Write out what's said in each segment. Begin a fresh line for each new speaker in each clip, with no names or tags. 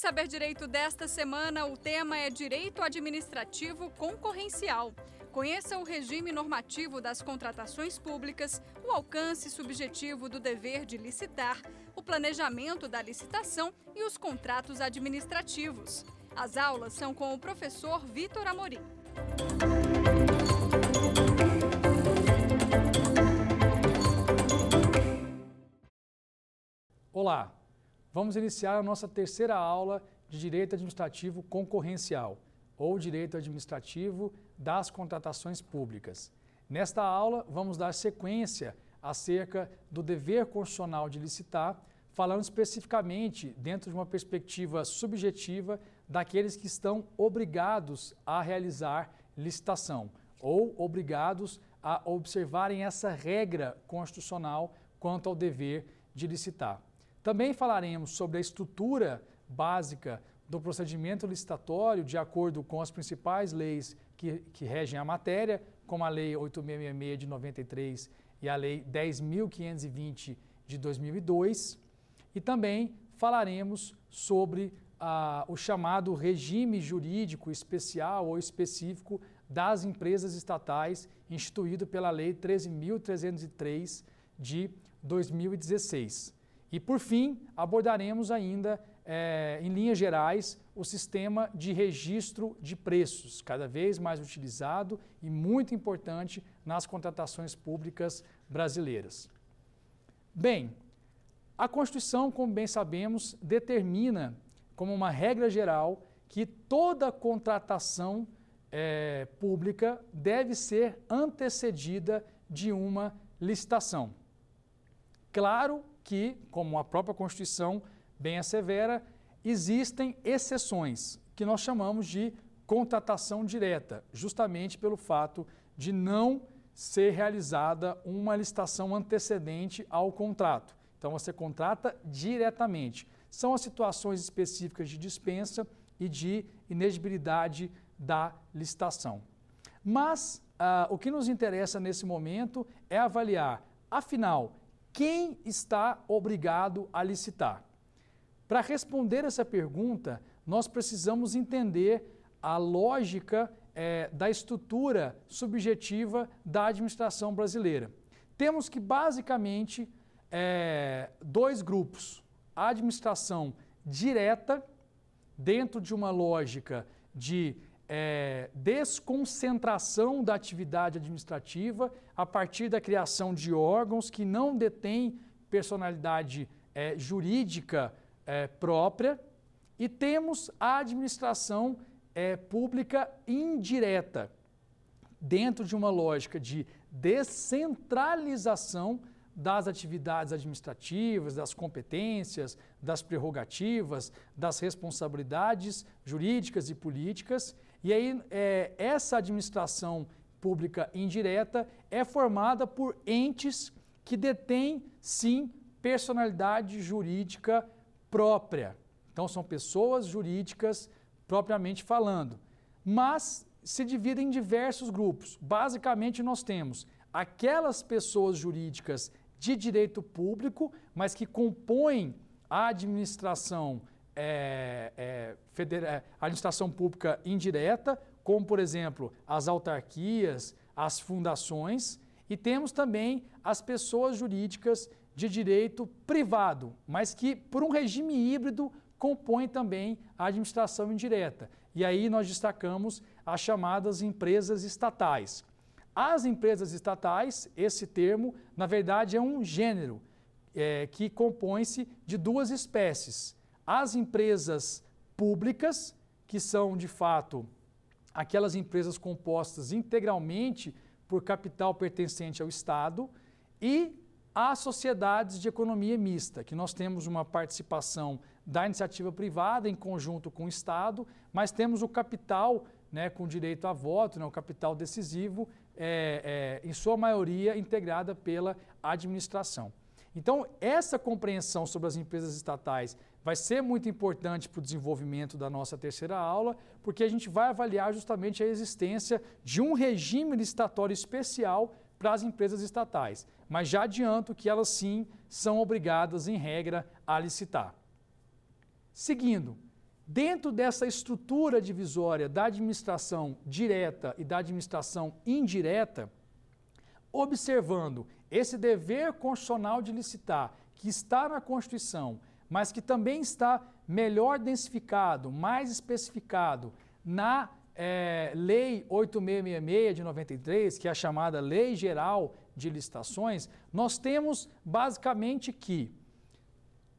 Saber Direito desta semana, o tema é Direito Administrativo Concorrencial. Conheça o regime normativo das contratações públicas, o alcance subjetivo do dever de licitar, o planejamento da licitação e os contratos administrativos. As aulas são com o professor Vitor Amorim.
Olá, vamos iniciar a nossa terceira aula de Direito Administrativo Concorrencial, ou Direito Administrativo das Contratações Públicas. Nesta aula, vamos dar sequência acerca do dever constitucional de licitar, falando especificamente dentro de uma perspectiva subjetiva daqueles que estão obrigados a realizar licitação, ou obrigados a observarem essa regra constitucional quanto ao dever de licitar. Também falaremos sobre a estrutura básica do procedimento licitatório de acordo com as principais leis que regem a matéria, como a Lei 8.666 de 93 e a Lei 10.520 de 2002. E também falaremos sobre o chamado regime jurídico especial ou específico das empresas estatais, instituído pela Lei 13.303 de 2016. E, por fim, abordaremos ainda, em linhas gerais, o sistema de registro de preços, cada vez mais utilizado e muito importante nas contratações públicas brasileiras. Bem, a Constituição, como bem sabemos, determina como uma regra geral que toda contratação pública deve ser antecedida de uma licitação. Claro que, como a própria Constituição bem assevera, existem exceções, que nós chamamos de contratação direta, justamente pelo fato de não ser realizada uma licitação antecedente ao contrato. Então, você contrata diretamente. São as situações específicas de dispensa e de inexigibilidade da licitação. Mas, o que nos interessa nesse momento é avaliar, afinal, quem está obrigado a licitar? Para responder essa pergunta, nós precisamos entender a lógica da estrutura subjetiva da administração brasileira. Temos que, basicamente, dois grupos. A administração direta, dentro de uma lógica de desconcentração da atividade administrativa a partir da criação de órgãos que não detêm personalidade jurídica própria, e temos a administração pública indireta, dentro de uma lógica de descentralização das atividades administrativas, das competências, das prerrogativas, das responsabilidades jurídicas e políticas. E aí, essa administração pública indireta é formada por entes que detêm, sim, personalidade jurídica própria. Então, são pessoas jurídicas propriamente falando. Mas se dividem em diversos grupos. Basicamente, nós temos aquelas pessoas jurídicas de direito público, mas que compõem a administração administração pública indireta, como, por exemplo, as autarquias, as fundações, e temos também as pessoas jurídicas de direito privado, mas que, por um regime híbrido, compõem também a administração indireta. E aí nós destacamos as chamadas empresas estatais. As empresas estatais, esse termo, na verdade, é um gênero que compõe-se de duas espécies. As empresas públicas, que são, de fato, aquelas empresas compostas integralmente por capital pertencente ao Estado, e as sociedades de economia mista, que nós temos uma participação da iniciativa privada em conjunto com o Estado, mas temos o capital, com direito a voto, o capital decisivo, em sua maioria integrada pela administração. Então, essa compreensão sobre as empresas estatais vai ser muito importante para o desenvolvimento da nossa terceira aula, porque a gente vai avaliar justamente a existência de um regime licitatório especial para as empresas estatais. Mas já adianto que elas sim são obrigadas, em regra, a licitar. Seguindo, Dentro dessa estrutura divisória da administração direta e da administração indireta, observando esse dever constitucional de licitar, que está na Constituição, mas que também está melhor densificado, mais especificado na Lei 8666 de 93, que é a chamada Lei Geral de Licitações, nós temos basicamente que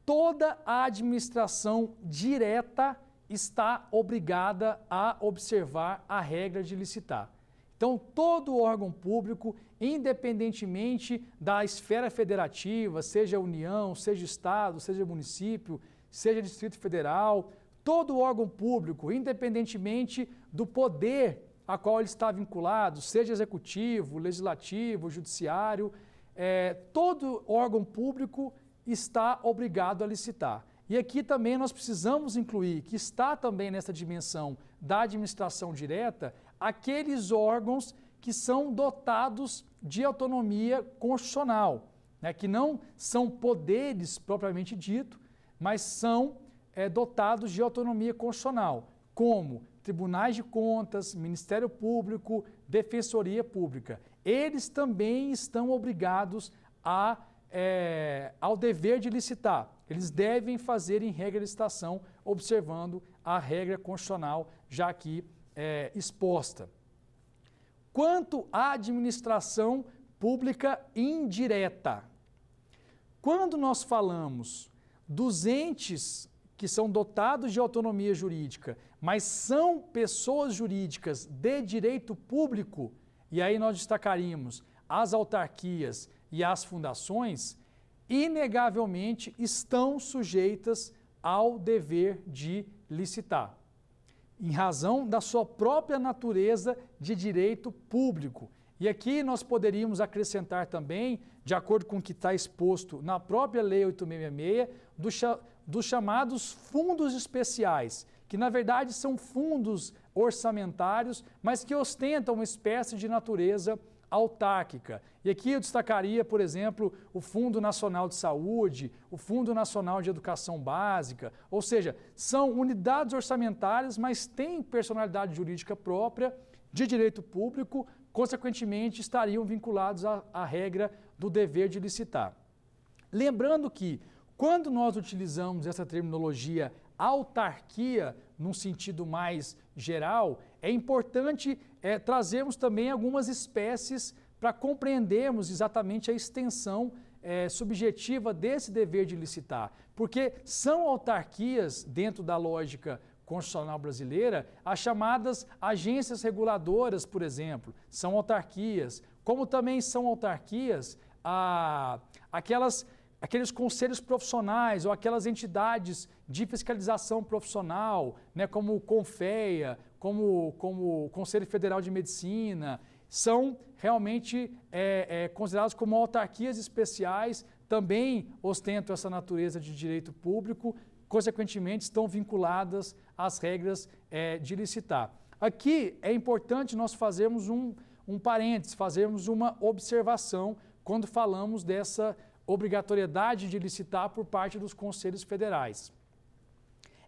toda a administração direta está obrigada a observar a regra de licitar. Então, todo órgão público, independentemente da esfera federativa, seja União, seja Estado, seja município, seja Distrito Federal, todo órgão público, independentemente do poder a qual ele está vinculado, seja executivo, legislativo, judiciário, todo órgão público está obrigado a licitar. E aqui também nós precisamos incluir que está também nessa dimensão da administração direta aqueles órgãos que são dotados de autonomia constitucional, né, que não são poderes propriamente dito, mas são dotados de autonomia constitucional, como tribunais de contas, Ministério Público, Defensoria Pública. Eles também estão obrigados ao dever de licitar. Eles devem fazer em regra de licitação, observando a regra constitucional já aqui exposta. Quanto à administração pública indireta, quando nós falamos dos entes que são dotados de autonomia jurídica, mas são pessoas jurídicas de direito público, e aí nós destacaríamos as autarquias e as fundações, inegavelmente estão sujeitas ao dever de licitar, em razão da sua própria natureza de direito público. E aqui nós poderíamos acrescentar também, de acordo com o que está exposto na própria Lei 8666, dos chamados fundos especiais, que na verdade são fundos orçamentários, mas que ostentam uma espécie de natureza autárquica. E aqui eu destacaria, por exemplo, o Fundo Nacional de Saúde, o Fundo Nacional de Educação Básica, ou seja, são unidades orçamentárias, mas têm personalidade jurídica própria, de direito público, consequentemente estariam vinculados à regra do dever de licitar. Lembrando que, quando nós utilizamos essa terminologia autarquia, num sentido mais geral, é importante trazermos também algumas espécies para compreendermos exatamente a extensão subjetiva desse dever de licitar. Porque são autarquias, dentro da lógica constitucional brasileira, as chamadas agências reguladoras, por exemplo, são autarquias, como também são autarquias aqueles conselhos profissionais ou aquelas entidades de fiscalização profissional, né, como o CONFEA, como o Conselho Federal de Medicina, são realmente considerados como autarquias especiais, também ostentam essa natureza de direito público, consequentemente estão vinculadas às regras de licitar. Aqui é importante nós fazermos um parênteses, fazermos uma observação quando falamos dessa obrigatoriedade de licitar por parte dos conselhos federais.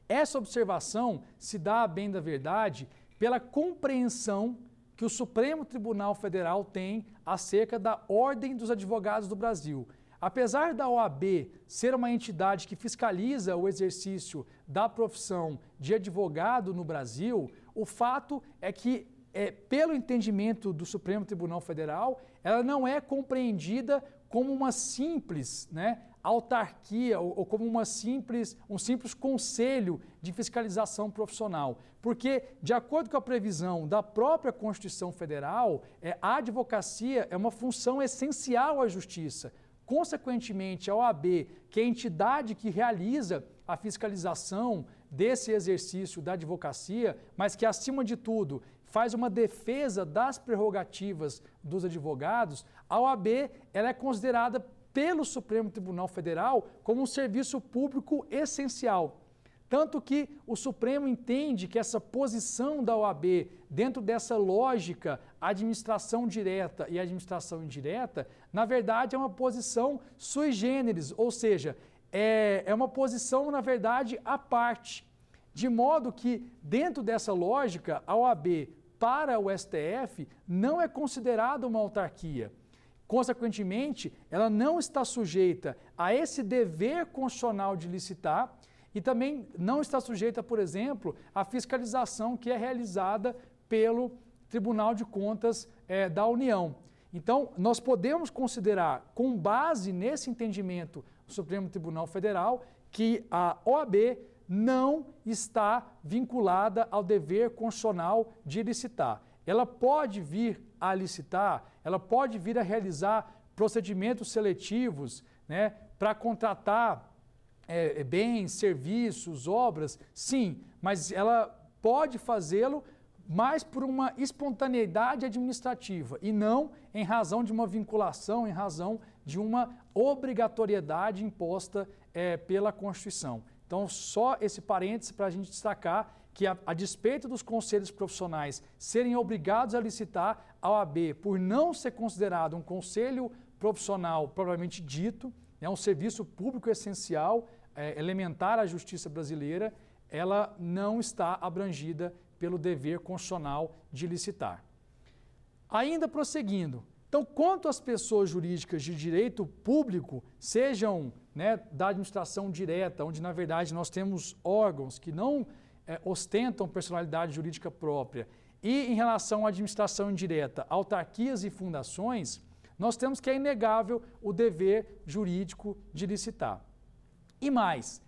Essa observação se dá, a bem da verdade, pela compreensão que o Supremo Tribunal Federal tem acerca da Ordem dos Advogados do Brasil. Apesar da OAB ser uma entidade que fiscaliza o exercício da profissão de advogado no Brasil, o fato é que, pelo entendimento do Supremo Tribunal Federal, ela não é compreendida como uma simples autarquia ou como um simples conselho de fiscalização profissional. Porque, de acordo com a previsão da própria Constituição Federal, a advocacia é uma função essencial à justiça. Consequentemente, a OAB, que é a entidade que realiza a fiscalização desse exercício da advocacia, mas que, acima de tudo, faz uma defesa das prerrogativas dos advogados, a OAB ela é considerada pelo Supremo Tribunal Federal como um serviço público essencial. Tanto que o Supremo entende que essa posição da OAB, dentro dessa lógica administração direta e administração indireta, na verdade é uma posição sui generis, ou seja, é uma posição, na verdade, à parte. de modo que, dentro dessa lógica, a OAB para o STF não é considerada uma autarquia. Consequentemente, ela não está sujeita a esse dever constitucional de licitar e também não está sujeita, por exemplo, à fiscalização que é realizada pelo Tribunal de Contas da União. Então, nós podemos considerar, com base nesse entendimento do Supremo Tribunal Federal, que a OAB não está vinculada ao dever constitucional de licitar. Ela pode vir a licitar, ela pode vir a realizar procedimentos seletivos, né, para contratar bens, serviços, obras, sim, mas ela pode fazê-lo mais por uma espontaneidade administrativa e não em razão de uma vinculação, em razão de uma obrigatoriedade imposta pela Constituição. Então, só esse parêntese para a gente destacar que, a despeito dos conselhos profissionais serem obrigados a licitar, a OAB, por não ser considerado um conselho profissional propriamente dito, um serviço público essencial, elementar à justiça brasileira, ela não está abrangida pelo dever constitucional de licitar. Ainda prosseguindo, então, quanto às pessoas jurídicas de direito público, sejam, né, da administração direta, onde na verdade nós temos órgãos que não ostentam personalidade jurídica própria, e em relação à administração indireta, autarquias e fundações, nós temos que é inegável o dever jurídico de licitar. E mais,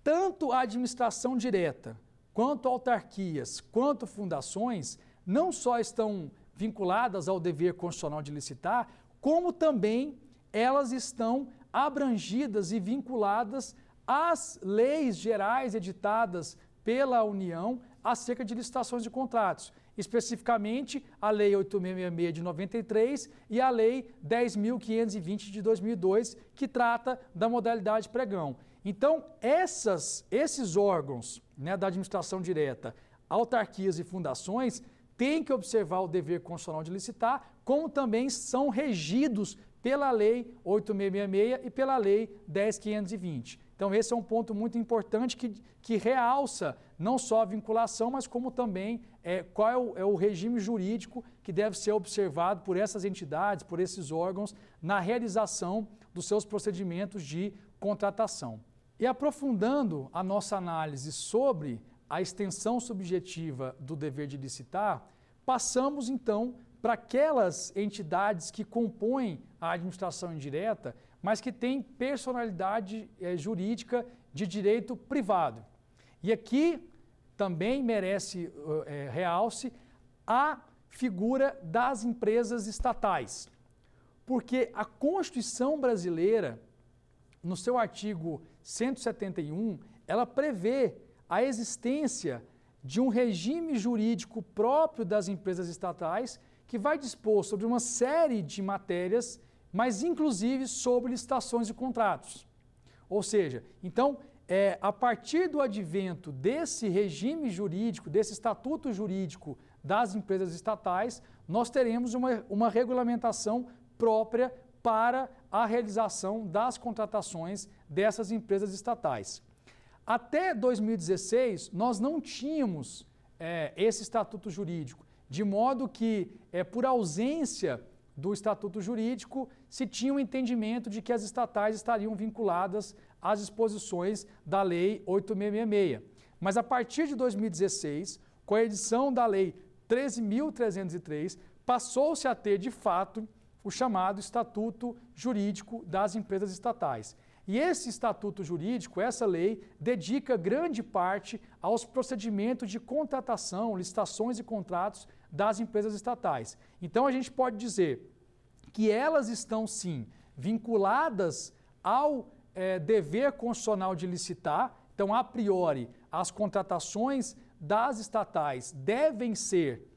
tanto a administração direta, quanto autarquias, quanto fundações, não só estão vinculadas ao dever constitucional de licitar, como também elas estão abrangidas e vinculadas às leis gerais editadas pela União acerca de licitações de contratos, especificamente a Lei 8.666 de 93 e a Lei 10.520 de 2002, que trata da modalidade pregão. Então, esses órgãos, né, da administração direta, autarquias e fundações, têm que observar o dever constitucional de licitar, como também são regidos pela Lei 8.666 e pela Lei 10.520. Então, esse é um ponto muito importante que realça não só a vinculação, mas como também qual é o regime jurídico que deve ser observado por essas entidades, por esses órgãos, na realização dos seus procedimentos de contratação. E aprofundando a nossa análise sobre a extensão subjetiva do dever de licitar, passamos então para aquelas entidades que compõem a administração indireta, mas que têm personalidade jurídica de direito privado. E aqui também merece realce a figura das empresas estatais, porque a Constituição brasileira, no seu artigo 171, ela prevê a existência de um regime jurídico próprio das empresas estatais que vai dispor sobre uma série de matérias, mas inclusive sobre licitações e contratos. Ou seja, então, a partir do advento desse regime jurídico, desse estatuto jurídico das empresas estatais, nós teremos uma regulamentação própria para a realização das contratações dessas empresas estatais. Até 2016, nós não tínhamos esse estatuto jurídico, de modo que, por ausência do estatuto jurídico, se tinha um entendimento de que as estatais estariam vinculadas às disposições da Lei 8.666. Mas a partir de 2016, com a edição da Lei 13.303, passou-se a ter, de fato, o chamado Estatuto Jurídico das Empresas Estatais. E esse estatuto jurídico, essa lei, dedica grande parte aos procedimentos de contratação, licitações e contratos das empresas estatais. Então, a gente pode dizer que elas estão, sim, vinculadas ao dever constitucional de licitar. Então, a priori, as contratações das estatais devem ser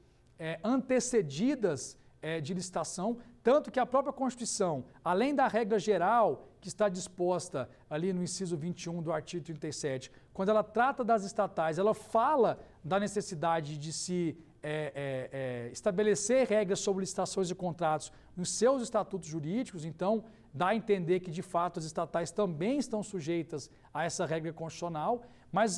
antecedidas de licitação, tanto que a própria Constituição, além da regra geral que está disposta ali no inciso 21 do artigo 37, quando ela trata das estatais, ela fala da necessidade de se estabelecer regras sobre licitações e contratos nos seus estatutos jurídicos. Então, dá a entender que, de fato, as estatais também estão sujeitas a essa regra constitucional, mas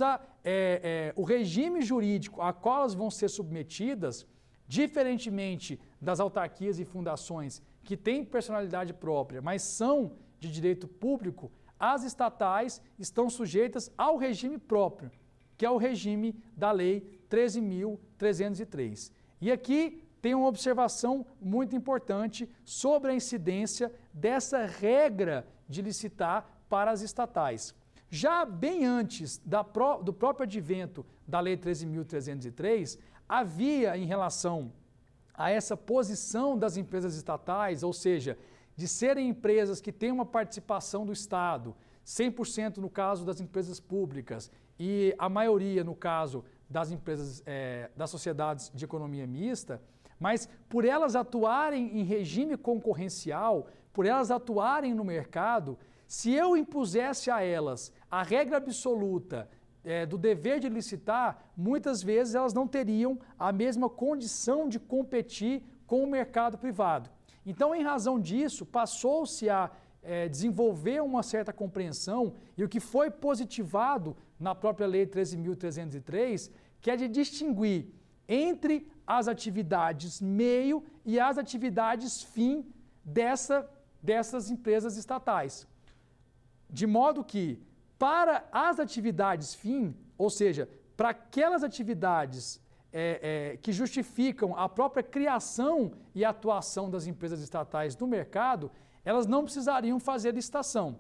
o regime jurídico a qual elas vão ser submetidas, diferentemente das autarquias e fundações que têm personalidade própria, mas são de direito público, as estatais estão sujeitas ao regime próprio, que é o regime da Lei 13.303. E aqui tem uma observação muito importante sobre a incidência dessa regra de licitar para as estatais. Já bem antes do próprio advento da Lei 13.303, havia, em relação a essa posição das empresas estatais, ou seja, de serem empresas que têm uma participação do Estado, 100% no caso das empresas públicas e a maioria no caso das empresas, das sociedades de economia mista, mas por elas atuarem em regime concorrencial, por elas atuarem no mercado, se eu impusesse a elas a regra absoluta do dever de licitar, muitas vezes elas não teriam a mesma condição de competir com o mercado privado. Então, em razão disso, passou-se a desenvolver uma certa compreensão, e o que foi positivado na própria Lei 13.303, que é de distinguir entre as atividades meio e as atividades fim dessas empresas estatais. De modo que, para as atividades fim, ou seja, para aquelas atividades que justificam a própria criação e atuação das empresas estatais no mercado, elas não precisariam fazer licitação.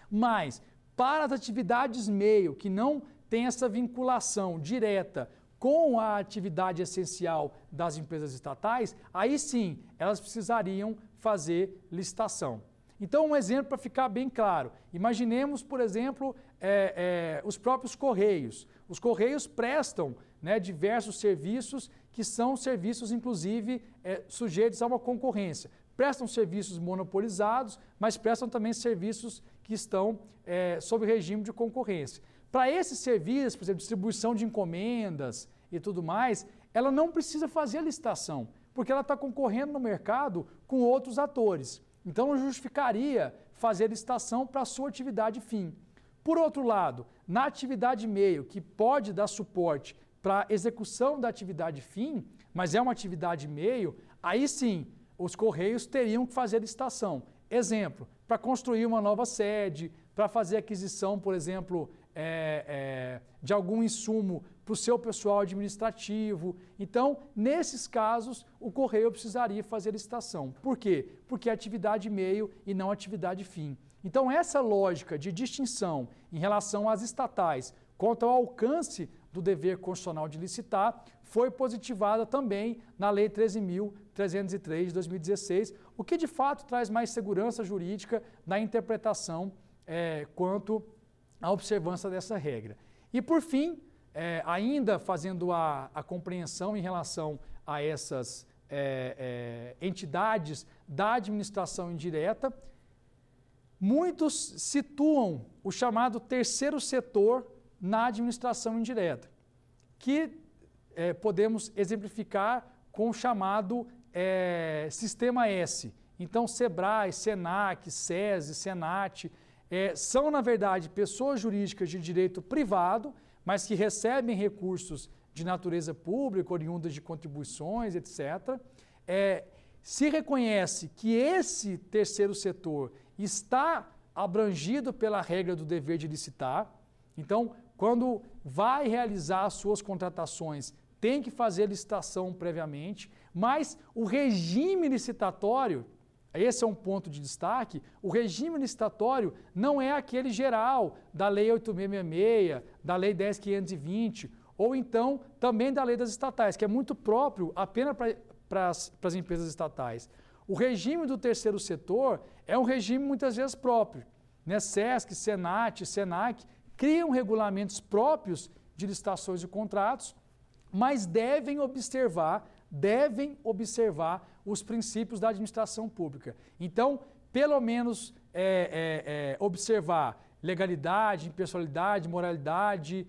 Mas, para as atividades meio, que não tem essa vinculação direta com a atividade essencial das empresas estatais, aí sim, elas precisariam fazer licitação. Então, um exemplo para ficar bem claro, imaginemos, por exemplo, os próprios Correios. Os Correios prestam diversos serviços que são serviços, inclusive, sujeitos a uma concorrência. Prestam serviços monopolizados, mas prestam também serviços que estão sob regime de concorrência. Para esses serviços, por exemplo, distribuição de encomendas e tudo mais, ela não precisa fazer licitação, porque ela está concorrendo no mercado com outros atores. Então, não justificaria fazer licitação para a sua atividade fim. Por outro lado, na atividade meio, que pode dar suporte para a execução da atividade fim, mas é uma atividade meio, aí sim, os Correios teriam que fazer licitação. Exemplo, para construir uma nova sede, para fazer aquisição, por exemplo, de algum insumo para o seu pessoal administrativo. Então, nesses casos, o Correio precisaria fazer licitação. Por quê? Porque é atividade meio e não atividade fim. Então, essa lógica de distinção em relação às estatais quanto ao alcance do dever constitucional de licitar foi positivada também na Lei 13.303 de 2016, o que de fato traz mais segurança jurídica na interpretação quanto à observância dessa regra. E por fim, ainda fazendo a compreensão em relação a essas entidades da administração indireta, muitos situam o chamado terceiro setor na administração indireta, que podemos exemplificar com o chamado Sistema S. Então, SEBRAE, SENAC, SESI, SENAT, são, na verdade, pessoas jurídicas de direito privado, mas que recebem recursos de natureza pública, oriundas de contribuições, etc. Se reconhece que esse terceiro setor está abrangido pela regra do dever de licitar. Então, quando vai realizar as suas contratações, tem que fazer licitação previamente, mas o regime licitatório, esse é um ponto de destaque, o regime licitatório não é aquele geral da Lei 8.666, da Lei 10.520, ou então também da Lei das Estatais, que é muito próprio apenas para as empresas estatais. O regime do terceiro setor é um regime muitas vezes próprio. SESC, SENAT, SENAC criam regulamentos próprios de licitações e contratos, mas devem observar os princípios da administração pública. Então, pelo menos observar legalidade, impessoalidade, moralidade,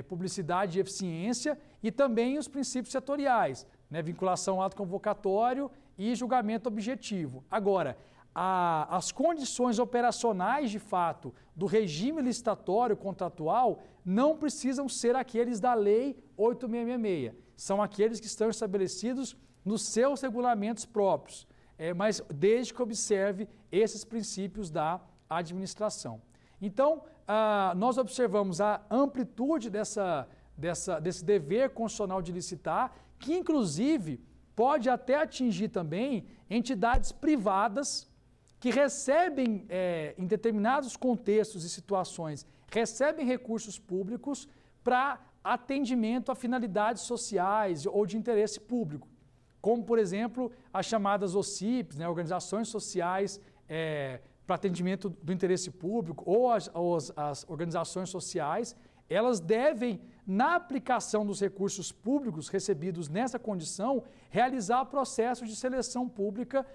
publicidade e eficiência, e também os princípios setoriais, vinculação ao ato convocatório e julgamento objetivo. Agora, as condições operacionais de fato do regime licitatório contratual não precisam ser aqueles da Lei 8.666. São aqueles que estão estabelecidos nos seus regulamentos próprios, mas desde que observe esses princípios da administração. Então, nós observamos a amplitude desse dever constitucional de licitar, que inclusive pode até atingir também entidades privadas que recebem, em determinados contextos e situações, recebem recursos públicos para atendimento a finalidades sociais ou de interesse público, como, por exemplo, as chamadas OCIPs, né, Organizações Sociais para Atendimento do Interesse Público, ou as organizações sociais, elas devem, na aplicação dos recursos públicos recebidos nessa condição, realizar processos de seleção pública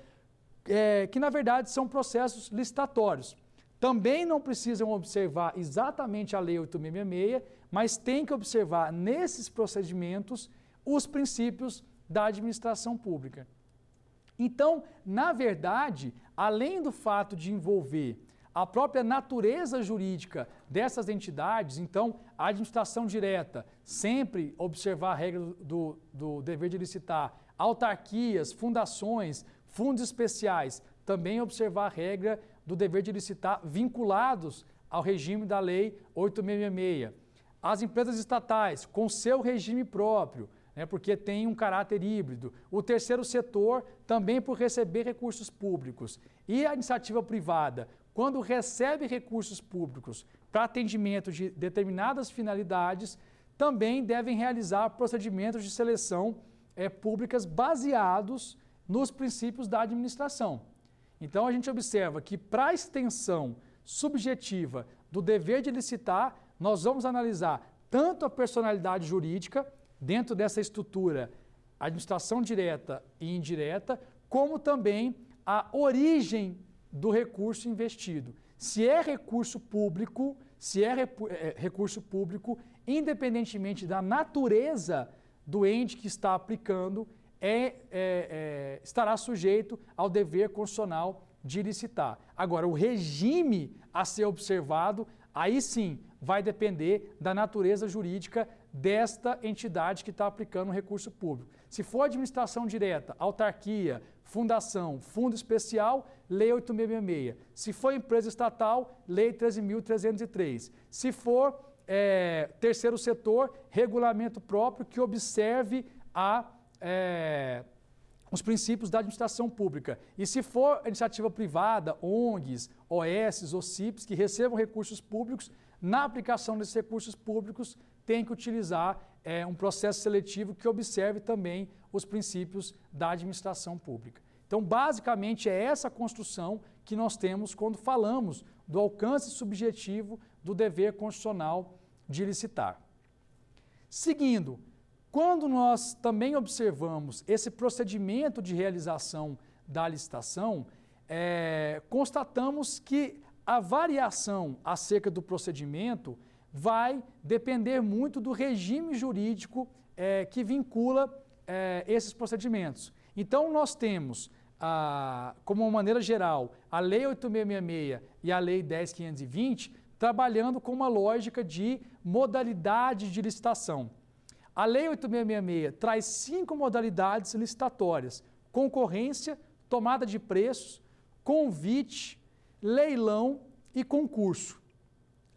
que, na verdade, são processos licitatórios. Também não precisam observar exatamente a Lei 8.666, mas têm que observar nesses procedimentos os princípios da administração pública. Então, na verdade, além do fato de envolver a própria natureza jurídica dessas entidades, então, a administração direta, sempre observar a regra do dever de licitar, autarquias, fundações, fundos especiais, também observar a regra do dever de licitar vinculados ao regime da Lei 8.666. As empresas estatais, com seu regime próprio, porque tem um caráter híbrido. O terceiro setor, também por receber recursos públicos. E a iniciativa privada, quando recebe recursos públicos para atendimento de determinadas finalidades, também devem realizar procedimentos de seleção públicas baseados nos princípios da administração. Então, a gente observa que para a extensão subjetiva do dever de licitar, nós vamos analisar tanto a personalidade jurídica, dentro dessa estrutura, administração direta e indireta, como também a origem do recurso investido. Se é recurso público, independentemente da natureza do ente que está aplicando, estará sujeito ao dever constitucional de licitar. Agora, o regime a ser observado, aí sim, vai depender da natureza jurídica desta entidade que está aplicando o recurso público. Se for administração direta, autarquia, fundação, fundo especial, Lei 8.666. Se for empresa estatal, Lei 13.303. Se for terceiro setor, regulamento próprio que observe os princípios da administração pública. E se for iniciativa privada, ONGs, OS, OCIPs, que recebam recursos públicos, na aplicação desses recursos públicos, tem que utilizar um processo seletivo que observe também os princípios da administração pública. Então, basicamente, é essa construção que nós temos quando falamos do alcance subjetivo do dever constitucional de licitar. Seguindo, quando nós também observamos esse procedimento de realização da licitação, constatamos que a variação acerca do procedimento vai depender muito do regime jurídico que vincula esses procedimentos. Então, nós temos, como uma maneira geral, a Lei 8.666 e a Lei 10.520 trabalhando com uma lógica de modalidade de licitação. A Lei 8.666 traz 5 modalidades licitatórias: concorrência, tomada de preços, convite, leilão e concurso.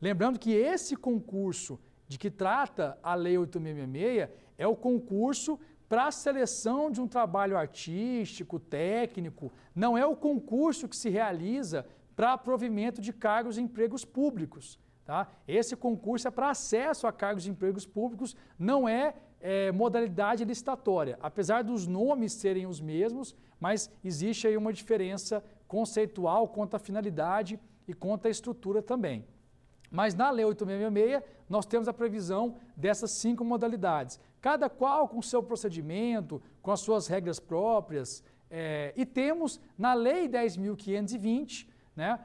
Lembrando que esse concurso de que trata a Lei 8.666 é o concurso para a seleção de um trabalho artístico, técnico, não é o concurso que se realiza para provimento de cargos e empregos públicos. Tá? Esse concurso é para acesso a cargos e empregos públicos, não é modalidade licitatória, apesar dos nomes serem os mesmos, mas existe aí uma diferença conceitual quanto à finalidade e quanto à estrutura também. Mas na Lei 8.666 nós temos a previsão dessas 5 modalidades, cada qual com o seu procedimento, com as suas regras próprias, e temos na Lei 10.520, né,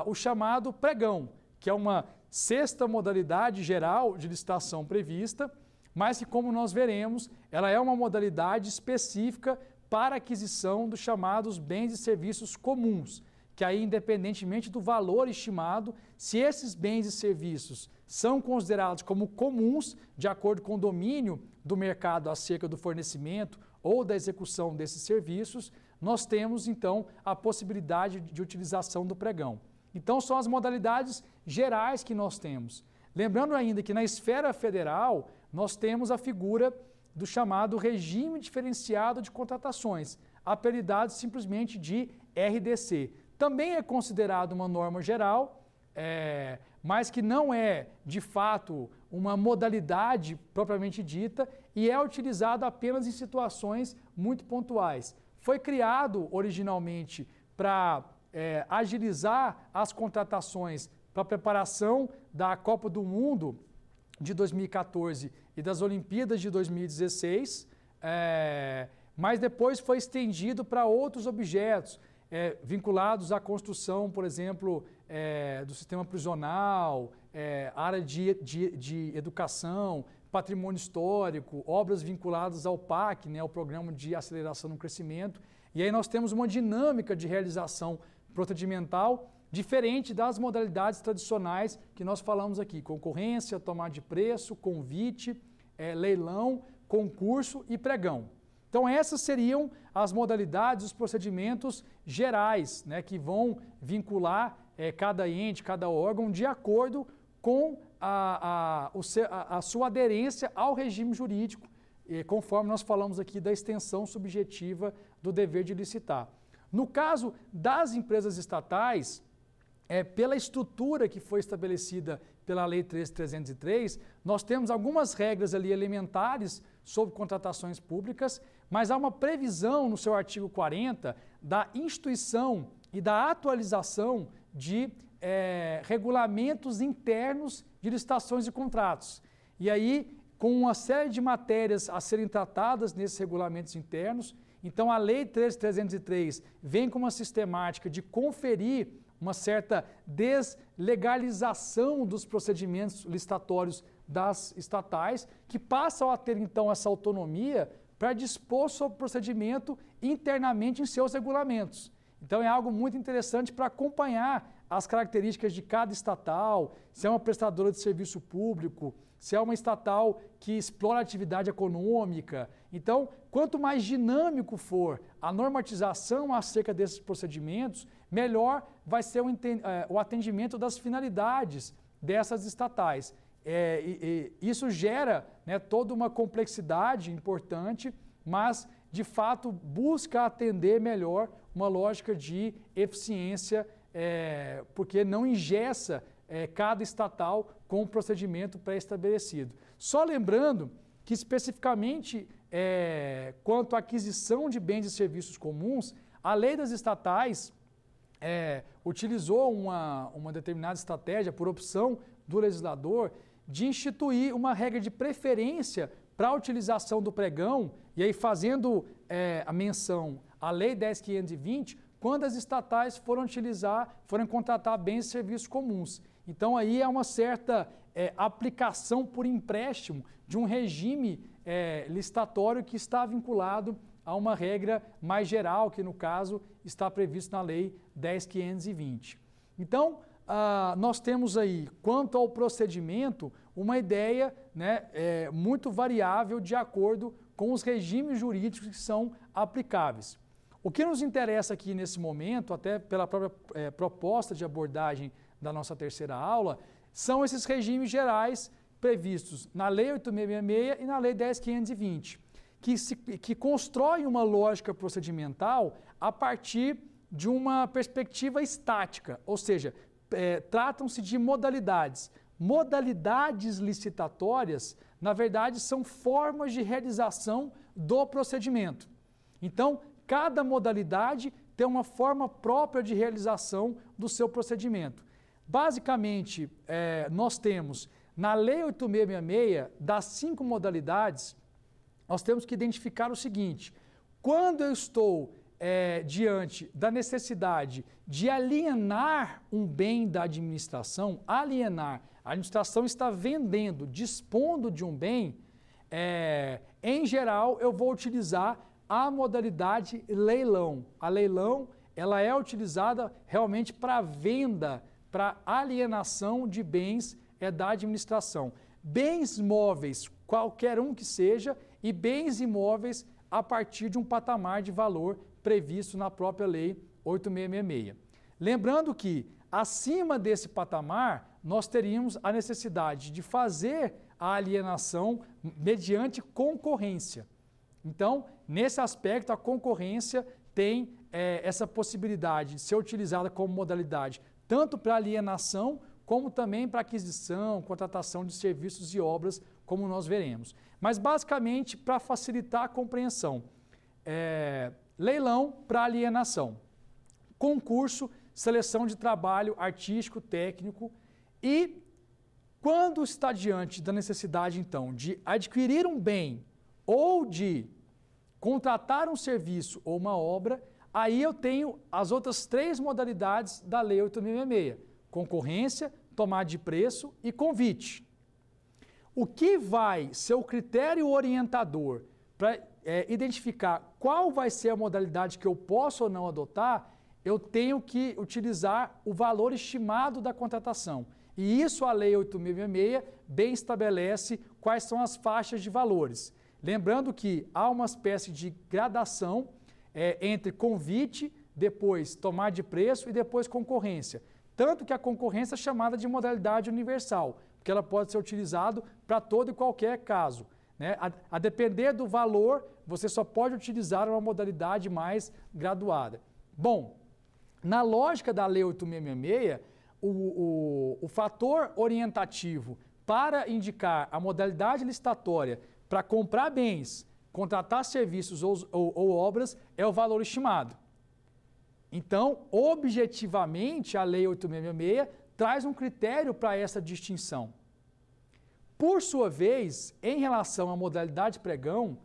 o chamado pregão, que é uma 6ª modalidade geral de licitação prevista, mas que, como nós veremos, ela é uma modalidade específica para aquisição dos chamados bens e serviços comuns, que aí, independentemente do valor estimado, se esses bens e serviços são considerados como comuns, de acordo com o domínio do mercado acerca do fornecimento ou da execução desses serviços, nós temos, então, a possibilidade de utilização do pregão. Então, são as modalidades gerais que nós temos. Lembrando ainda que na esfera federal, nós temos a figura do chamado Regime Diferenciado de Contratações, apelidado simplesmente de RDC. Também é considerado uma norma geral, mas que não é, de fato, uma modalidade propriamente dita e é utilizado apenas em situações muito pontuais. Foi criado originalmente para agilizar as contratações para a preparação da Copa do Mundo de 2014 e das Olimpíadas de 2016, mas depois foi estendido para outros objetos vinculados à construção, por exemplo, do sistema prisional, área de educação, patrimônio histórico, obras vinculadas ao PAC, né, ao Programa de Aceleração no Crescimento. E aí nós temos uma dinâmica de realização procedimental diferente das modalidades tradicionais que nós falamos aqui: concorrência, tomada de preço, convite, leilão, concurso e pregão. Então essas seriam as modalidades, os procedimentos gerais, né, que vão vincular cada ente, cada órgão de acordo com a sua aderência ao regime jurídico, conforme nós falamos aqui da extensão subjetiva do dever de licitar. No caso das empresas estatais, pela estrutura que foi estabelecida pela Lei 13.303, nós temos algumas regras ali elementares sobre contratações públicas, mas há uma previsão no seu artigo 40 da instituição e da atualização de regulamentos internos de licitações e contratos. E aí, com uma série de matérias a serem tratadas nesses regulamentos internos, então a Lei 13.303 vem com uma sistemática de conferir uma certa deslegalização dos procedimentos licitatórios das estatais, que passam a ter então essa autonomia para dispor sobre o procedimento internamente em seus regulamentos. Então é algo muito interessante para acompanhar as características de cada estatal, se é uma prestadora de serviço público, se é uma estatal que explora atividade econômica. Então, quanto mais dinâmico for a normatização acerca desses procedimentos, melhor vai ser o atendimento das finalidades dessas estatais. Isso gera, né, toda uma complexidade importante, mas, de fato, busca atender melhor uma lógica de eficiência, porque não engessa cada estatal com um procedimento pré-estabelecido. Só lembrando que, especificamente, quanto à aquisição de bens e serviços comuns, a lei das estatais utilizou uma determinada estratégia, por opção do legislador, de instituir uma regra de preferência para a utilização do pregão, e aí fazendo a menção à Lei 10.520, quando as estatais forem contratar bens e serviços comuns. Então aí é uma certa aplicação por empréstimo de um regime licitatório que está vinculado a uma regra mais geral, que no caso está previsto na Lei 10.520. Então, nós temos aí, quanto ao procedimento, uma ideia, né, muito variável de acordo com os regimes jurídicos que são aplicáveis. O que nos interessa aqui nesse momento, até pela própria proposta de abordagem da nossa terceira aula, são esses regimes gerais previstos na Lei 8.666 e na Lei 10.520, que constroem uma lógica procedimental a partir de uma perspectiva estática, ou seja, tratam-se de modalidades. Modalidades licitatórias, na verdade, são formas de realização do procedimento. Então, cada modalidade tem uma forma própria de realização do seu procedimento. Basicamente, nós temos, na Lei 8.666, das 5 modalidades, nós temos que identificar o seguinte: quando eu estou diante da necessidade de alienar um bem da administração, a administração está vendendo, dispondo de um bem, em geral eu vou utilizar a modalidade leilão. A leilão, ela é utilizada realmente para venda, para alienação de bens da administração. Bens móveis, qualquer um que seja, e bens imóveis a partir de um patamar de valor previsto na própria Lei 8666. Lembrando que, acima desse patamar, nós teríamos a necessidade de fazer a alienação mediante concorrência. Então, nesse aspecto, a concorrência tem essa possibilidade de ser utilizada como modalidade tanto para alienação, como também para aquisição, contratação de serviços e obras, como nós veremos. Mas, basicamente, para facilitar a compreensão, leilão para alienação, concurso, seleção de trabalho artístico, técnico, e quando está diante da necessidade, então, de adquirir um bem ou de contratar um serviço ou uma obra, aí eu tenho as outras 3 modalidades da Lei 8666, concorrência, tomada de preço e convite. O que vai ser o critério orientador para identificar qual vai ser a modalidade que eu posso ou não adotar, eu tenho que utilizar o valor estimado da contratação. E isso a Lei 8666 bem estabelece quais são as faixas de valores. Lembrando que há uma espécie de gradação entre convite, depois tomar de preço e depois concorrência. Tanto que a concorrência é chamada de modalidade universal, porque ela pode ser utilizada para todo e qualquer caso, né? A depender do valor, você só pode utilizar uma modalidade mais graduada. Bom, na lógica da Lei 8666, o fator orientativo para indicar a modalidade licitatória para comprar bens, contratar serviços ou obras é o valor estimado. Então, objetivamente, a Lei 8666 traz um critério para essa distinção. Por sua vez, em relação à modalidade pregão,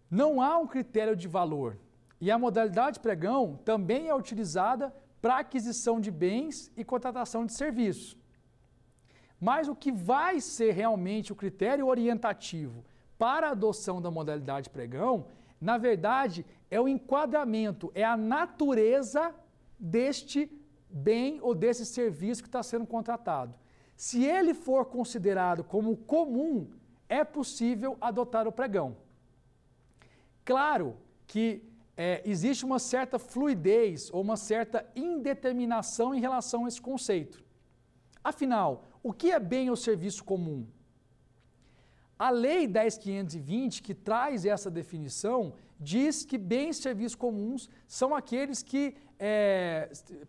não há um critério de valor. E a modalidade pregão também é utilizada para aquisição de bens e contratação de serviços. Mas o que vai ser realmente o critério orientativo para a adoção da modalidade pregão, na verdade, é o enquadramento, é a natureza deste bem ou desse serviço que está sendo contratado. Se ele for considerado como comum, é possível adotar o pregão. Claro que existe uma certa fluidez ou uma certa indeterminação em relação a esse conceito. Afinal, o que é bem ou serviço comum? A Lei 10.520, que traz essa definição, diz que bens e serviços comuns são aqueles que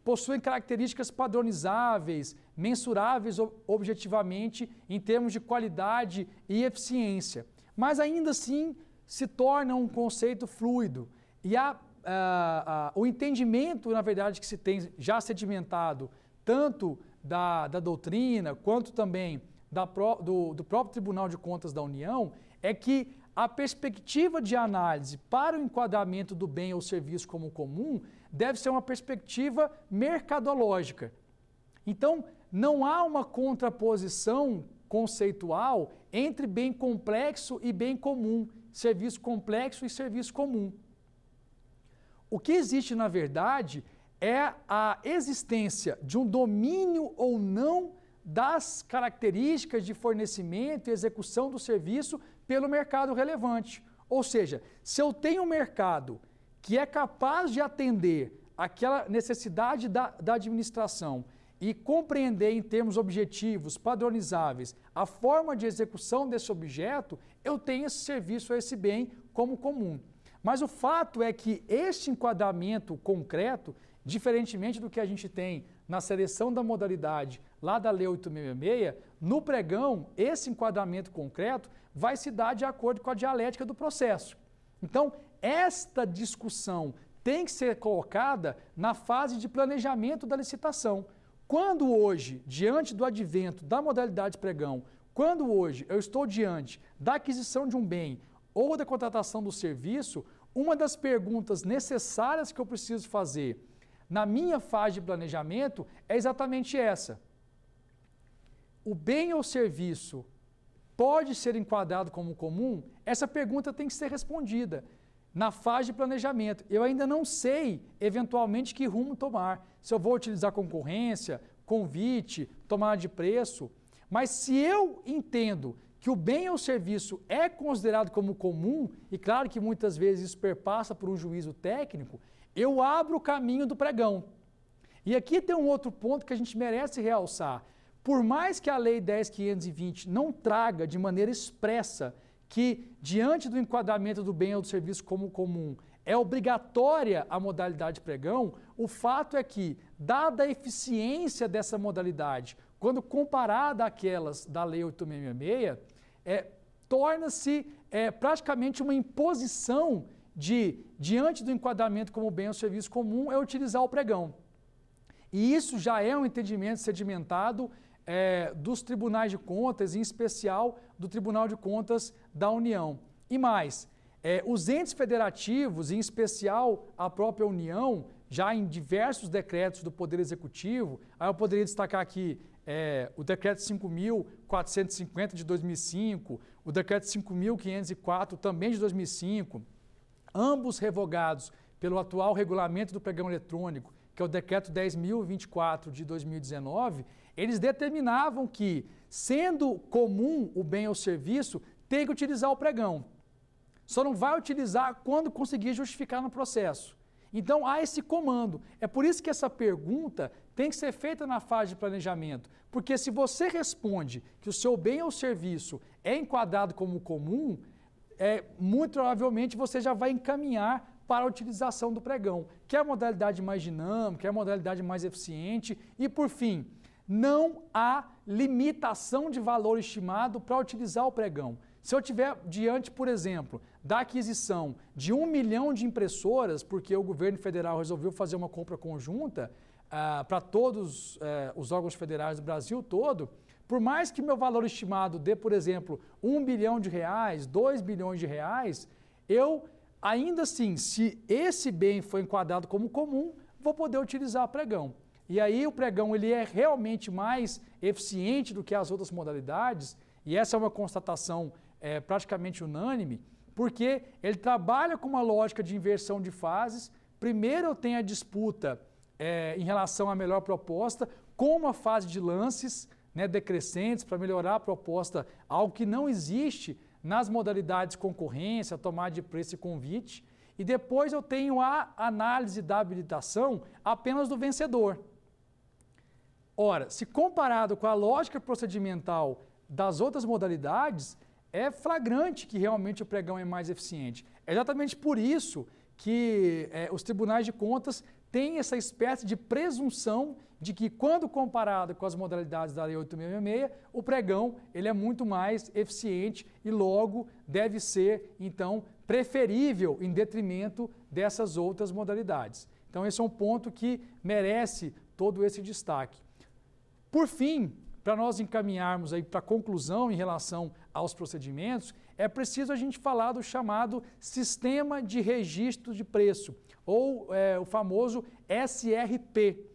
possuem características padronizáveis, mensuráveis objetivamente em termos de qualidade e eficiência, mas ainda assim se torna um conceito fluido. E o entendimento, na verdade, que se tem já sedimentado, tanto da doutrina, quanto também do próprio Tribunal de Contas da União, é que a perspectiva de análise para o enquadramento do bem ou serviço como comum deve ser uma perspectiva mercadológica. Então, não há uma contraposição conceitual entre bem complexo e bem comum, serviço complexo e serviço comum. O que existe, na verdade, é a existência de um domínio ou não das características de fornecimento e execução do serviço pelo mercado relevante. Ou seja, se eu tenho um mercado que é capaz de atender aquela necessidade da administração e compreender em termos objetivos, padronizáveis, a forma de execução desse objeto, eu tenho esse serviço ou esse bem como comum. Mas o fato é que este enquadramento concreto, diferentemente do que a gente tem na seleção da modalidade lá da Lei 8666, no pregão, esse enquadramento concreto vai se dar de acordo com a dialética do processo. Então, esta discussão tem que ser colocada na fase de planejamento da licitação. Quando hoje, diante do advento da modalidade pregão, quando hoje eu estou diante da aquisição de um bem ou da contratação do serviço, uma das perguntas necessárias que eu preciso fazer na minha fase de planejamento é exatamente essa. O bem ou serviço pode ser enquadrado como comum? Essa pergunta tem que ser respondida. na fase de planejamento. Eu ainda não sei, eventualmente, que rumo tomar. Se eu vou utilizar concorrência, convite, tomada de preço. Mas se eu entendo que o bem ou serviço é considerado como comum, e claro que muitas vezes isso perpassa por um juízo técnico, eu abro o caminho do pregão. E aqui tem um outro ponto que a gente merece realçar. Por mais que a Lei 10.520 não traga de maneira expressa que, diante do enquadramento do bem ou do serviço como comum, é obrigatória a modalidade de pregão, o fato é que, dada a eficiência dessa modalidade, quando comparada àquelas da Lei 8.666, torna-se praticamente uma imposição diante do enquadramento como bem ou serviço comum, é utilizar o pregão. E isso já é um entendimento sedimentado dos tribunais de contas, em especial do Tribunal de Contas da União. E mais, os entes federativos, em especial a própria União, já em diversos decretos do Poder Executivo, aí eu poderia destacar aqui o Decreto 5.450 de 2005, o Decreto 5.504 também de 2005, ambos revogados pelo atual regulamento do pregão eletrônico, que é o Decreto 10.024 de 2019, eles determinavam que, sendo comum o bem ou serviço, tem que utilizar o pregão. Só não vai utilizar quando conseguir justificar no processo. Então, há esse comando. É por isso que essa pergunta tem que ser feita na fase de planejamento. Porque se você responde que o seu bem ou serviço é enquadrado como comum, muito provavelmente você já vai encaminhar para a utilização do pregão, que é a modalidade mais dinâmica, é a modalidade mais eficiente. E, por fim, não há limitação de valor estimado para utilizar o pregão. Se eu tiver diante, por exemplo, da aquisição de 1 milhão de impressoras, porque o governo federal resolveu fazer uma compra conjunta para todos os órgãos federais do Brasil todo, por mais que meu valor estimado dê, por exemplo, 1 bilhão de reais, 2 bilhões de reais, eu, ainda assim, se esse bem for enquadrado como comum, vou poder utilizar o pregão. E aí o pregão ele é realmente mais eficiente do que as outras modalidades, e essa é uma constatação praticamente unânime, porque ele trabalha com uma lógica de inversão de fases. Primeiro eu tenho a disputa em relação à melhor proposta, com uma fase de lances decrescentes para melhorar a proposta, algo que não existe nas modalidades concorrência, tomada de preço e convite. E depois eu tenho a análise da habilitação apenas do vencedor. Ora, se comparado com a lógica procedimental das outras modalidades, é flagrante que realmente o pregão é mais eficiente. É exatamente por isso que os tribunais de contas têm essa espécie de presunção de que, quando comparado com as modalidades da Lei 8.666, o pregão ele é muito mais eficiente e logo deve ser, então, preferível em detrimento dessas outras modalidades. Então, esse é um ponto que merece todo esse destaque. Por fim, para nós encaminharmos aí para a conclusão em relação aos procedimentos, é preciso a gente falar do chamado Sistema de Registro de Preço, ou o famoso SRP.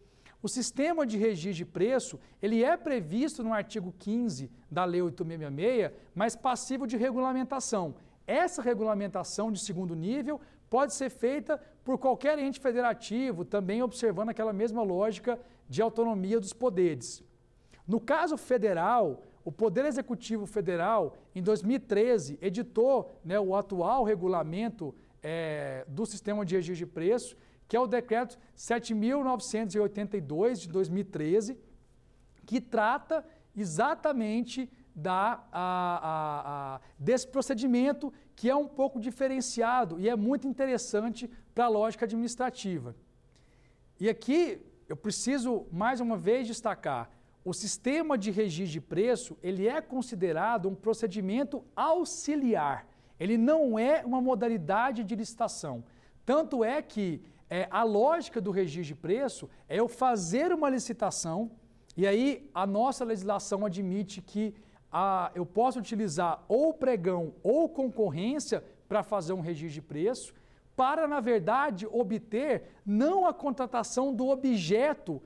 O Sistema de Registro de Preço, ele é previsto no artigo 15 da Lei 8.666, mas passível de regulamentação. Essa regulamentação de segundo nível pode ser feita por qualquer ente federativo, também observando aquela mesma lógica de autonomia dos poderes. No caso federal, o Poder Executivo Federal, em 2013, editou o atual regulamento do Sistema de Registro de Preço, que é o Decreto 7.982, de 2013, que trata exatamente desse procedimento, que é um pouco diferenciado e é muito interessante para a lógica administrativa. E aqui eu preciso, mais uma vez, destacar: o sistema de registro de preço, ele é considerado um procedimento auxiliar. Ele não é uma modalidade de licitação. Tanto é que a lógica do registro de preço é eu fazer uma licitação, e aí a nossa legislação admite que eu posso utilizar ou pregão ou concorrência para fazer um registro de preço, para, na verdade, obter não a contratação do objeto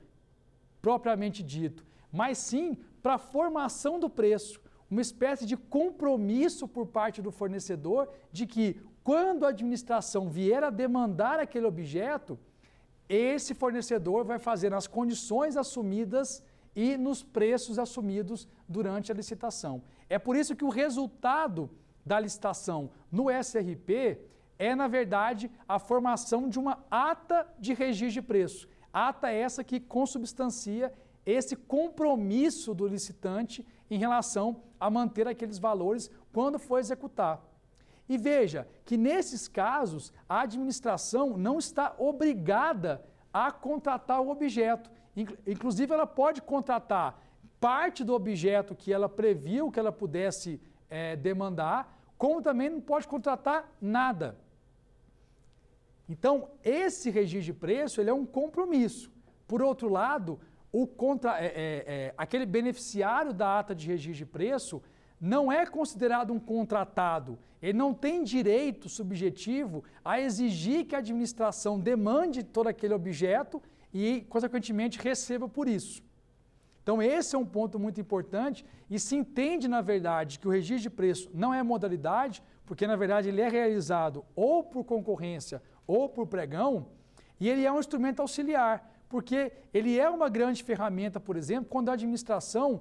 propriamente dito, mas sim para a formação do preço, uma espécie de compromisso por parte do fornecedor de que quando a administração vier a demandar aquele objeto, esse fornecedor vai fazer nas condições assumidas e nos preços assumidos durante a licitação. É por isso que o resultado da licitação no SRP é, na verdade, a formação de uma ata de registro de preço. Ata essa que consubstancia esse compromisso do licitante em relação a manter aqueles valores quando for executar. E veja que nesses casos a administração não está obrigada a contratar o objeto. Inclusive ela pode contratar parte do objeto que ela previu que ela pudesse demandar, como também não pode contratar nada. Então, esse registro de preço ele é um compromisso. Por outro lado, aquele beneficiário da ata de registro de preço não é considerado um contratado. Ele não tem direito subjetivo a exigir que a administração demande todo aquele objeto e, consequentemente, receba por isso. Então, esse é um ponto muito importante e se entende, na verdade, que o registro de preço não é modalidade, porque, na verdade, ele é realizado ou por concorrência ou por pregão, e ele é um instrumento auxiliar, porque ele é uma grande ferramenta, por exemplo, quando a administração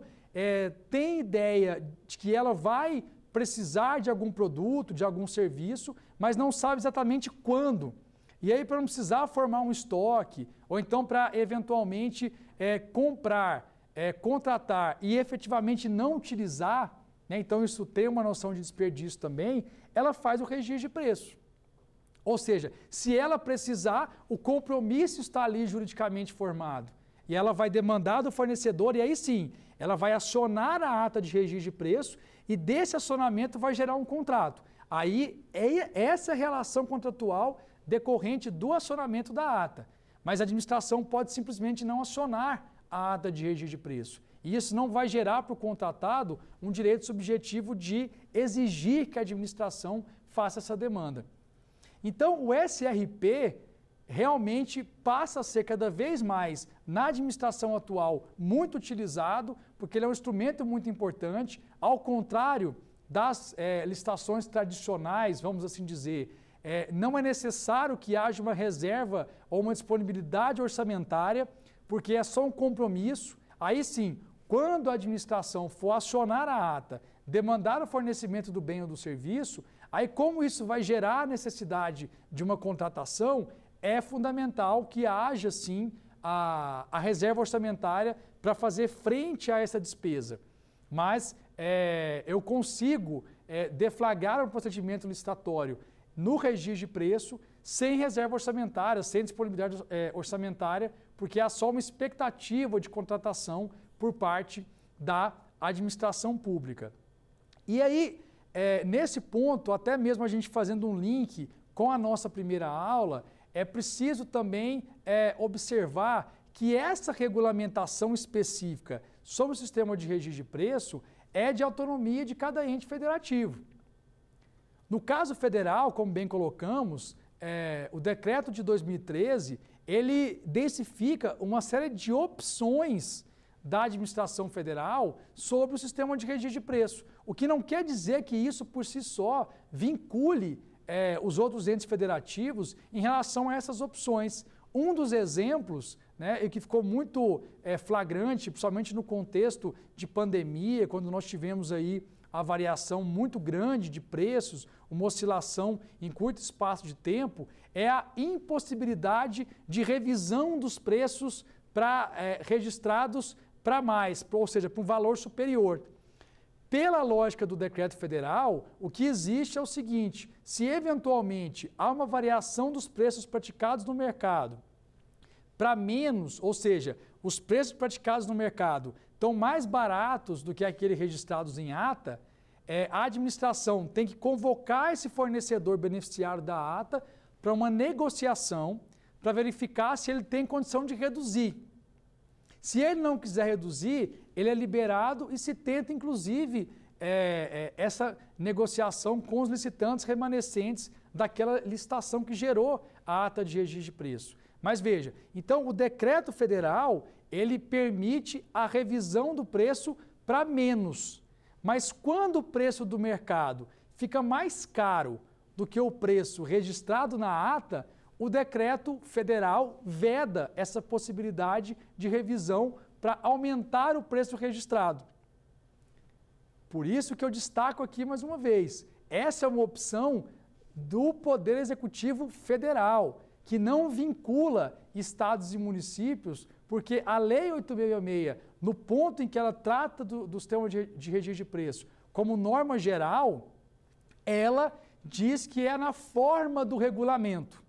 tem ideia de que ela vai precisar de algum produto, de algum serviço, mas não sabe exatamente quando. E aí, para não precisar formar um estoque, ou então para eventualmente comprar, contratar e efetivamente não utilizar, né, então isso tem uma noção de desperdício também, ela faz o registro de preço. Ou seja, se ela precisar, o compromisso está ali juridicamente formado. E ela vai demandar do fornecedor e aí sim, ela vai acionar a ata de registro de preço e desse acionamento vai gerar um contrato. Aí, essa é a relação contratual decorrente do acionamento da ata. Mas a administração pode simplesmente não acionar a ata de registro de preço. E isso não vai gerar para o contratado um direito subjetivo de exigir que a administração faça essa demanda. Então, o SRP realmente passa a ser cada vez mais, na administração atual, muito utilizado, porque ele é um instrumento muito importante, ao contrário das licitações tradicionais, vamos assim dizer. Não é necessário que haja uma reserva ou uma disponibilidade orçamentária, porque é só um compromisso. Aí sim, quando a administração for acionar a ata, demandar o fornecimento do bem ou do serviço, aí como isso vai gerar a necessidade de uma contratação, é fundamental que haja sim a reserva orçamentária para fazer frente a essa despesa. Mas eu consigo deflagrar um procedimento licitatório no registro de preço sem reserva orçamentária, sem disponibilidade orçamentária, porque há só uma expectativa de contratação por parte da administração pública. E aí, nesse ponto, até mesmo a gente fazendo um link com a nossa primeira aula, é preciso também observar que essa regulamentação específica sobre o sistema de registro de preço é de autonomia de cada ente federativo. No caso federal, como bem colocamos, o decreto de 2013, ele densifica uma série de opções da administração federal sobre o sistema de registro de preço, o que não quer dizer que isso por si só vincule os outros entes federativos em relação a essas opções. Um dos exemplos, né, e que ficou muito flagrante, principalmente no contexto de pandemia, quando nós tivemos aí a variação muito grande de preços, uma oscilação em curto espaço de tempo, é a impossibilidade de revisão dos preços registrados para mais, ou seja, para um valor superior. Pela lógica do decreto federal, o que existe é o seguinte: se eventualmente há uma variação dos preços praticados no mercado para menos, ou seja, os preços praticados no mercado estão mais baratos do que aqueles registrados em ata, a administração tem que convocar esse fornecedor beneficiário da ata para uma negociação para verificar se ele tem condição de reduzir. Se ele não quiser reduzir, ele é liberado e se tenta, inclusive, essa negociação com os licitantes remanescentes daquela licitação que gerou a ata de registro de preço. Mas veja, então o decreto federal, ele permite a revisão do preço para menos. Mas quando o preço do mercado fica mais caro do que o preço registrado na ata, o decreto federal veda essa possibilidade de revisão para aumentar o preço registrado. Por isso que eu destaco aqui mais uma vez, essa é uma opção do Poder Executivo Federal, que não vincula estados e municípios, porque a Lei 8.666, no ponto em que ela trata do sistema de registro de preço como norma geral, ela diz que é na forma do regulamento.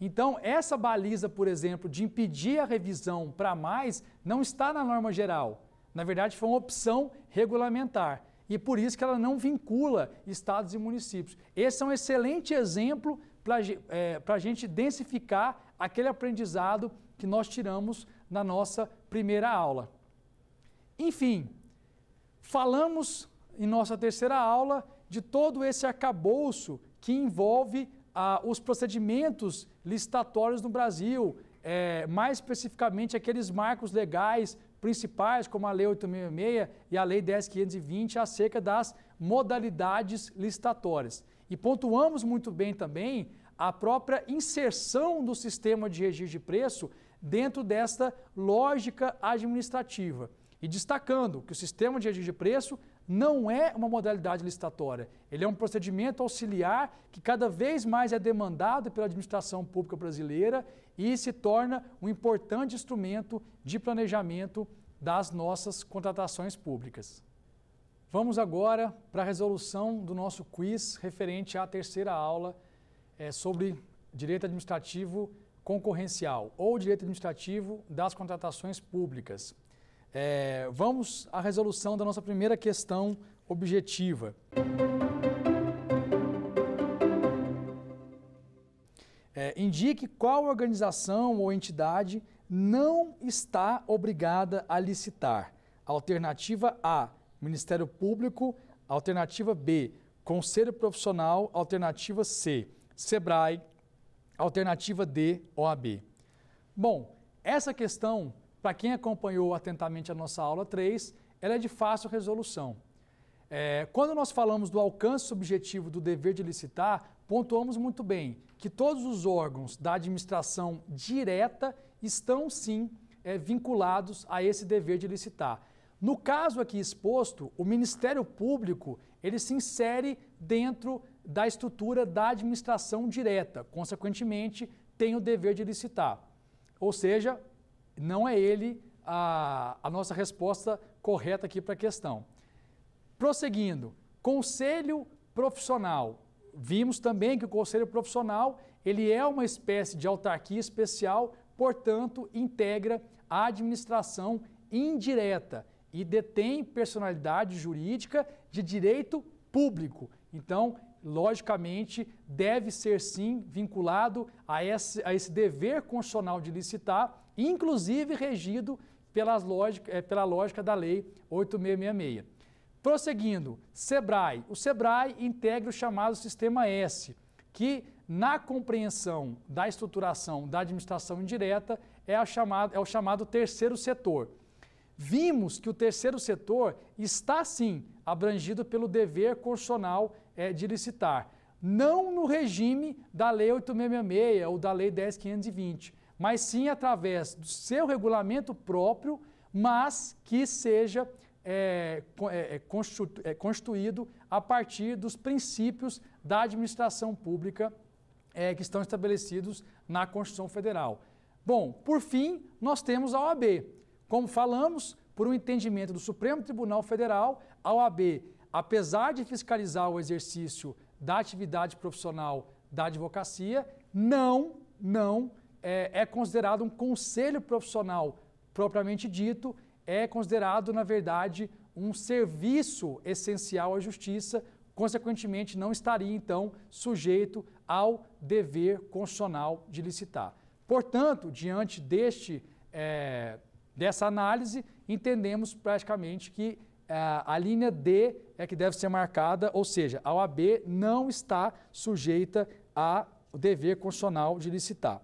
Então, essa baliza, por exemplo, de impedir a revisão para mais, não está na norma geral. Na verdade, foi uma opção regulamentar. E por isso que ela não vincula estados e municípios. Esse é um excelente exemplo para a gente densificar aquele aprendizado que nós tiramos na nossa primeira aula. Enfim, falamos em nossa terceira aula de todo esse arcabouço que envolve os procedimentos licitatórios no Brasil, mais especificamente aqueles marcos legais principais, como a Lei 8.666 e a Lei 10.520, acerca das modalidades licitatórias. E pontuamos muito bem também a própria inserção do sistema de registro de preço dentro desta lógica administrativa. E destacando que o sistema de registro de preço não é uma modalidade licitatória, ele é um procedimento auxiliar que cada vez mais é demandado pela administração pública brasileira e se torna um importante instrumento de planejamento das nossas contratações públicas. Vamos agora para a resolução do nosso quiz referente à terceira aula sobre direito administrativo concorrencial ou direito administrativo das contratações públicas. Vamos à resolução da nossa primeira questão objetiva. Indique qual organização ou entidade não está obrigada a licitar. Alternativa A, Ministério Público. Alternativa B, Conselho Profissional. Alternativa C, SEBRAE. Alternativa D, OAB. Bom, essa questão, para quem acompanhou atentamente a nossa aula 3, ela é de fácil resolução. Quando nós falamos do alcance subjetivo do dever de licitar, pontuamos muito bem que todos os órgãos da administração direta estão sim vinculados a esse dever de licitar. No caso aqui exposto, o Ministério Público ele se insere dentro da estrutura da administração direta, consequentemente tem o dever de licitar. Ou seja, não é ele a nossa resposta correta aqui para a questão. Prosseguindo, Conselho Profissional. Vimos também que o Conselho Profissional ele é uma espécie de autarquia especial, portanto, integra a administração indireta e detém personalidade jurídica de direito público. Então, logicamente, deve ser sim vinculado a esse dever constitucional de licitar, inclusive regido pela lógica da Lei 8.666. Prosseguindo, SEBRAE. O SEBRAE integra o chamado Sistema S, que na compreensão da estruturação da administração indireta é o chamado terceiro setor. Vimos que o terceiro setor está sim abrangido pelo dever constitucional de licitar, não no regime da Lei 8.666 ou da Lei 10.520, mas sim através do seu regulamento próprio, mas que seja constituído a partir dos princípios da administração pública que estão estabelecidos na Constituição Federal. Bom, por fim, nós temos a OAB. Como falamos, por um entendimento do Supremo Tribunal Federal, a OAB, apesar de fiscalizar o exercício da atividade profissional da advocacia, não é considerado um conselho profissional propriamente dito, é considerado, na verdade, um serviço essencial à justiça, consequentemente não estaria, então, sujeito ao dever constitucional de licitar. Portanto, diante dessa análise, entendemos praticamente que a linha D é que deve ser marcada, ou seja, a OAB não está sujeita ao dever constitucional de licitar.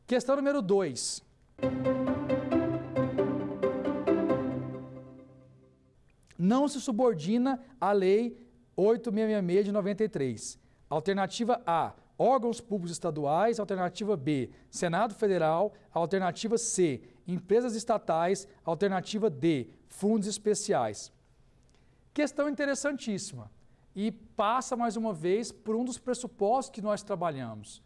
Questão número 2. Não se subordina à Lei 8.666 de 93. Alternativa A, órgãos públicos estaduais. Alternativa B, Senado Federal. Alternativa C, empresas estatais. Alternativa D, fundos especiais. Questão interessantíssima e passa mais uma vez por um dos pressupostos que nós trabalhamos.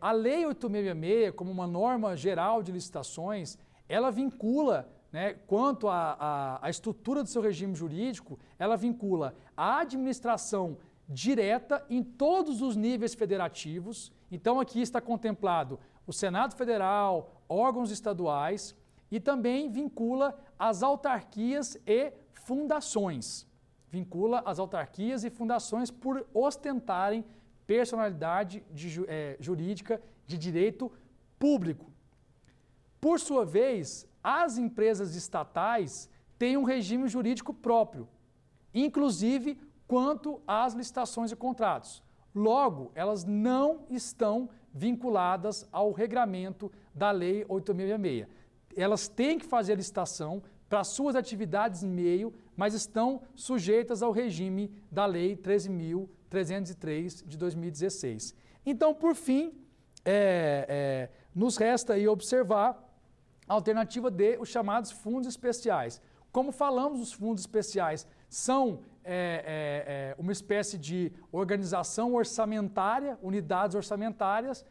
A Lei 8.666, como uma norma geral de licitações, ela vincula, né, quanto à estrutura do seu regime jurídico, ela vincula a administração direta em todos os níveis federativos. Então aqui está contemplado o Senado Federal, órgãos estaduais e também vincula as autarquias e fundações. Vincula as autarquias e fundações por ostentarem personalidade jurídica de direito público. Por sua vez, as empresas estatais têm um regime jurídico próprio, inclusive quanto às licitações e contratos. Logo, elas não estão vinculadas ao regramento da Lei 8.666. Elas têm que fazer a licitação para suas atividades meio, mas estão sujeitas ao regime da Lei 13.303 de 2016. Então, por fim, nos resta aí observar a alternativa D, os chamados fundos especiais. Como falamos, os fundos especiais são uma espécie de organização orçamentária, unidades orçamentárias,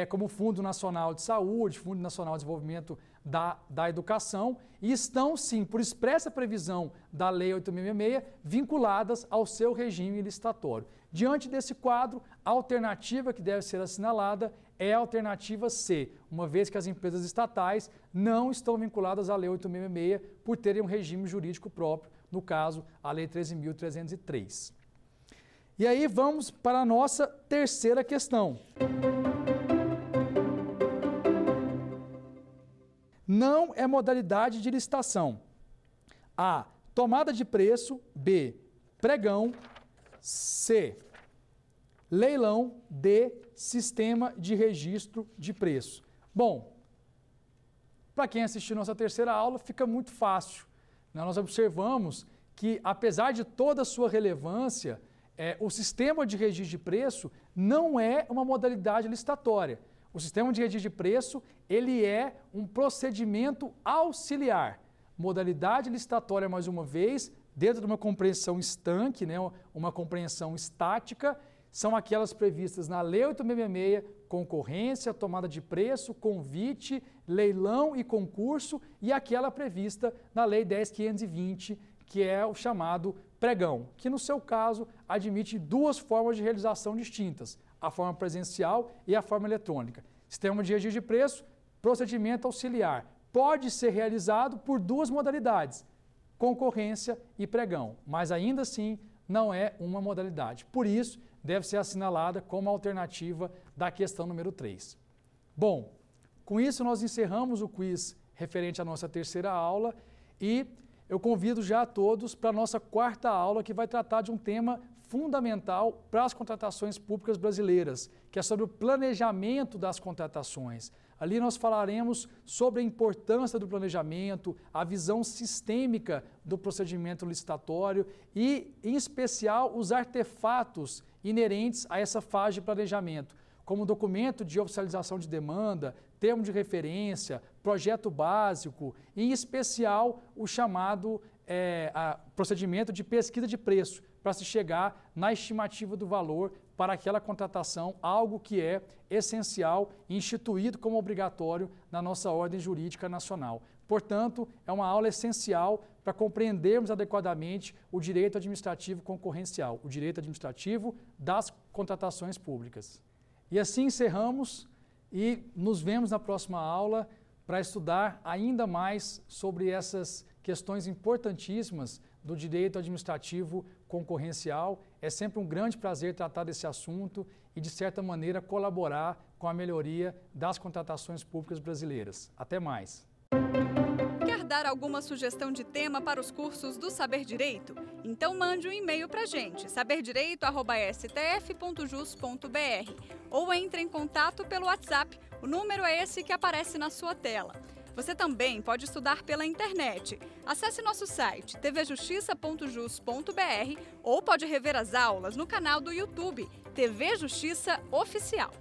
como o Fundo Nacional de Saúde, Fundo Nacional de Desenvolvimento da Educação, e estão, sim, por expressa previsão da Lei 8.666, vinculadas ao seu regime licitatório. Diante desse quadro, a alternativa que deve ser assinalada é a alternativa C, uma vez que as empresas estatais não estão vinculadas à Lei 8.666 por terem um regime jurídico próprio, no caso, a Lei 13.303. E aí vamos para a nossa terceira questão. Não é modalidade de licitação. A, tomada de preço. B, pregão. C, leilão. D, sistema de registro de preço. Bom, para quem assistiu nossa terceira aula, fica muito fácil. Nós observamos que, apesar de toda a sua relevância, o sistema de registro de preço não é uma modalidade licitatória. O sistema de registro de preço, ele é um procedimento auxiliar. Modalidade licitatória, mais uma vez, dentro de uma compreensão estanque, né, uma compreensão estática, são aquelas previstas na Lei 8.666, concorrência, tomada de preço, convite, leilão e concurso, e aquela prevista na Lei 10.520, que é o chamado pregão, que no seu caso admite duas formas de realização distintas, a forma presencial e a forma eletrônica. Sistema de registro de preço, procedimento auxiliar, pode ser realizado por duas modalidades, concorrência e pregão, mas ainda assim não é uma modalidade. Por isso, deve ser assinalada como alternativa da questão número 3. Bom, com isso nós encerramos o quiz referente à nossa terceira aula e eu convido já a todos para a nossa quarta aula, que vai tratar de um tema fundamental para as contratações públicas brasileiras, que é sobre o planejamento das contratações. Ali nós falaremos sobre a importância do planejamento, a visão sistêmica do procedimento licitatório e, em especial, os artefatos inerentes a essa fase de planejamento, como documento de oficialização de demanda, termo de referência, projeto básico, e, em especial, o chamado procedimento de pesquisa de preço, para se chegar na estimativa do valor para aquela contratação, algo que é essencial e instituído como obrigatório na nossa ordem jurídica nacional. Portanto, é uma aula essencial para compreendermos adequadamente o direito administrativo concorrencial, o direito administrativo das contratações públicas. E assim encerramos e nos vemos na próxima aula para estudar ainda mais sobre essas questões importantíssimas do direito administrativo concorrencial. É sempre um grande prazer tratar desse assunto e, de certa maneira, colaborar com a melhoria das contratações públicas brasileiras. Até mais!
Quer dar alguma sugestão de tema para os cursos do Saber Direito? Então mande um e-mail para a gente, saberdireito@stf.jus.br, ou entre em contato pelo WhatsApp, o número é esse que aparece na sua tela. Você também pode estudar pela internet. Acesse nosso site tvjustiça.jus.br ou pode rever as aulas no canal do YouTube TV Justiça Oficial.